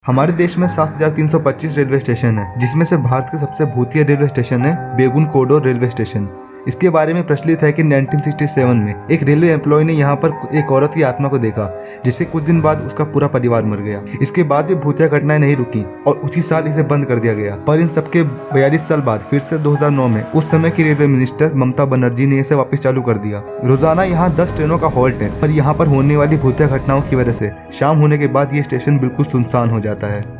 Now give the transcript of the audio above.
हमारे देश में 7,325 रेलवे स्टेशन है, जिसमें से भारत के सबसे भूतिया रेलवे स्टेशन है बेगुन कोडोर रेलवे स्टेशन। इसके बारे में प्रचलित है कि 1967 में एक रेलवे एम्प्लॉय ने यहाँ पर एक औरत की आत्मा को देखा, जिससे कुछ दिन बाद उसका पूरा परिवार मर गया। इसके बाद भी भूतिया घटनाएं नहीं रुकी और उसी साल इसे बंद कर दिया गया। पर इन सबके 42 साल बाद फिर से 2009 में उस समय की रेलवे मिनिस्टर ममता बनर्जी ने इसे वापस चालू कर दिया। रोजाना यहाँ 10 ट्रेनों का हॉल्ट है, पर यहाँ पर होने वाली भूतिया घटनाओं की वजह से शाम होने के बाद ये स्टेशन बिल्कुल सुनसान हो जाता है।